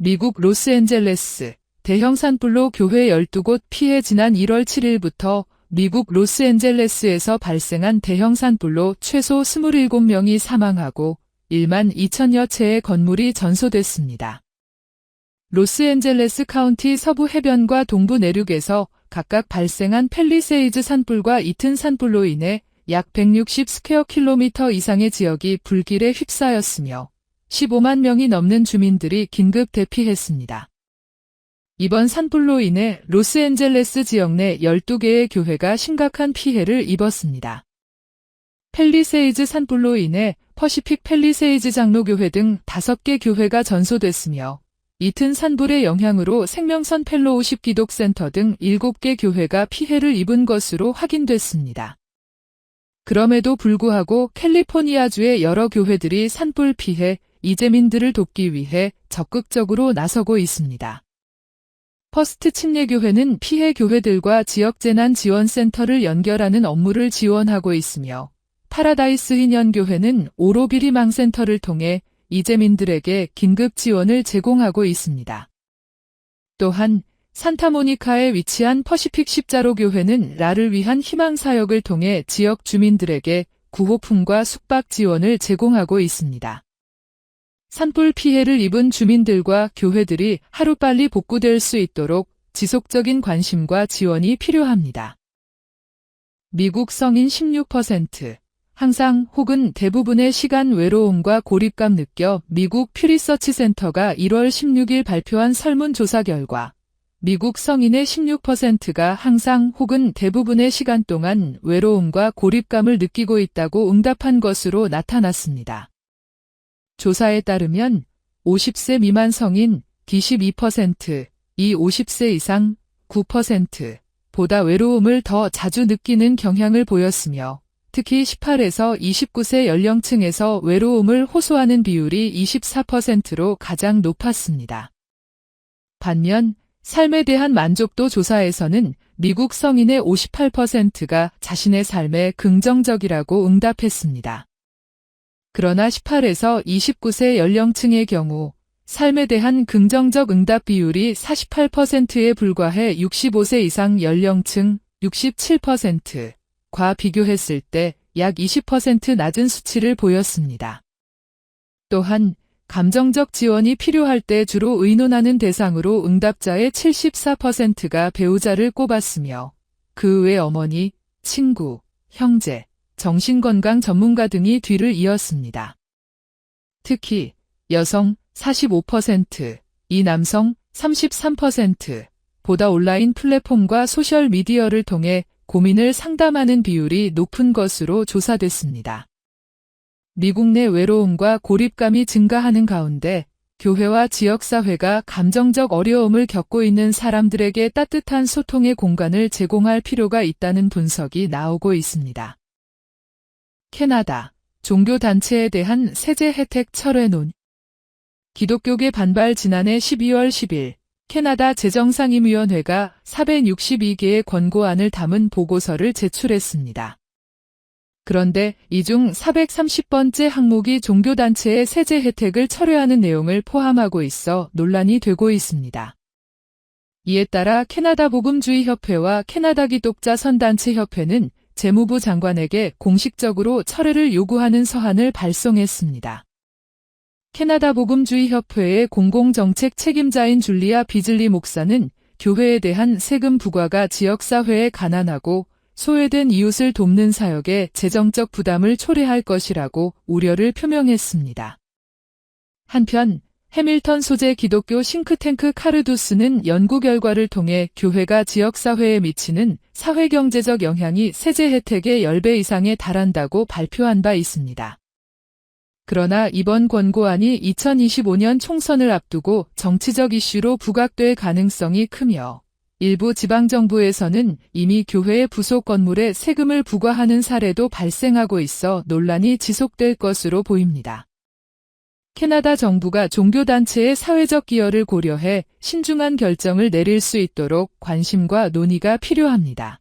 미국 로스앤젤레스 대형 산불로 교회 12곳 피해. 지난 1월 7일부터 미국 로스앤젤레스에서 발생한 대형 산불로 최소 27명이 사망하고 1만 2천여 채의 건물이 전소됐습니다. 로스앤젤레스 카운티 서부 해변과 동부 내륙에서 각각 발생한 팰리세이즈 산불과 이튼 산불로 인해 약 160 스퀘어 킬로미터 이상의 지역이 불길에 휩싸였으며 15만 명이 넘는 주민들이 긴급 대피했습니다. 이번 산불로 인해 로스앤젤레스 지역 내 12개의 교회가 심각한 피해를 입었습니다. 팰리세이즈 산불로 인해 퍼시픽 팰리세이즈 장로교회 등 5개 교회가 전소됐으며 이튼 산불의 영향으로 생명선 펠로우십 기독센터 등 7개 교회가 피해를 입은 것으로 확인됐습니다. 그럼에도 불구하고 캘리포니아주의 여러 교회들이 산불 피해 이재민들을 돕기 위해 적극적으로 나서고 있습니다. 퍼스트 침례교회는 피해 교회들과 지역재난지원센터를 연결하는 업무를 지원하고 있으며 파라다이스 희년교회는 오로비리망센터를 통해 이재민들에게 긴급 지원을 제공하고 있습니다. 또한 산타모니카에 위치한 퍼시픽 십자로 교회는 라를 위한 희망사역을 통해 지역 주민들에게 구호품과 숙박 지원을 제공하고 있습니다. 산불 피해를 입은 주민들과 교회들이 하루빨리 복구될 수 있도록 지속적인 관심과 지원이 필요합니다. 미국 성인 16%. 항상 혹은 대부분의 시간 외로움과 고립감 느껴. 미국 퓨리서치 센터가 1월 16일 발표한 설문조사 결과 미국 성인의 16%가 항상 혹은 대부분의 시간 동안 외로움과 고립감을 느끼고 있다고 응답한 것으로 나타났습니다. 조사에 따르면 50세 미만 성인 22%, 이 50세 이상 9% 보다 외로움을 더 자주 느끼는 경향을 보였으며 특히 18에서 29세 연령층에서 외로움을 호소하는 비율이 24%로 가장 높았습니다. 반면 삶에 대한 만족도 조사에서는 미국 성인의 58%가 자신의 삶에 긍정적이라고 응답했습니다. 그러나 18에서 29세 연령층의 경우 삶에 대한 긍정적 응답 비율이 48%에 불과해 65세 이상 연령층 67%과 비교했을 때 약 20% 낮은 수치를 보였습니다. 또한 감정적 지원이 필요할 때 주로 의논하는 대상으로 응답자의 74%가 배우자를 꼽았으며 그 외 어머니, 친구, 형제, 정신건강 전문가 등이 뒤를 이었습니다. 특히 여성 45%, 이 남성 33%보다 온라인 플랫폼과 소셜미디어를 통해 고민을 상담하는 비율이 높은 것으로 조사됐습니다. 미국 내 외로움과 고립감이 증가하는 가운데 교회와 지역사회가 감정적 어려움을 겪고 있는 사람들에게 따뜻한 소통의 공간을 제공할 필요가 있다는 분석이 나오고 있습니다. 캐나다 종교단체에 대한 세제 혜택 철회 논의. 기독교계 반발. 지난해 12월 10일 캐나다 재정상임위원회가 462개의 권고안을 담은 보고서를 제출했습니다. 그런데 이 중 430번째 항목이 종교단체의 세제 혜택을 철회하는 내용을 포함하고 있어 논란이 되고 있습니다. 이에 따라 캐나다 복음주의협회와 캐나다 기독자 선단체협회는 재무부 장관에게 공식적으로 철회를 요구하는 서한을 발송했습니다. 캐나다 복음주의협회의 공공정책 책임자인 줄리아 비즐리 목사는 교회에 대한 세금 부과가 지역사회의 가난하고 소외된 이웃을 돕는 사역에 재정적 부담을 초래할 것이라고 우려를 표명했습니다. 한편 해밀턴 소재 기독교 싱크탱크 카르두스는 연구 결과를 통해 교회가 지역사회에 미치는 사회경제적 영향이 세제 혜택의 10배 이상에 달한다고 발표한 바 있습니다. 그러나 이번 권고안이 2025년 총선을 앞두고 정치적 이슈로 부각될 가능성이 크며 일부 지방정부에서는 이미 교회의 부속 건물에 세금을 부과하는 사례도 발생하고 있어 논란이 지속될 것으로 보입니다. 캐나다 정부가 종교단체의 사회적 기여를 고려해 신중한 결정을 내릴 수 있도록 관심과 논의가 필요합니다.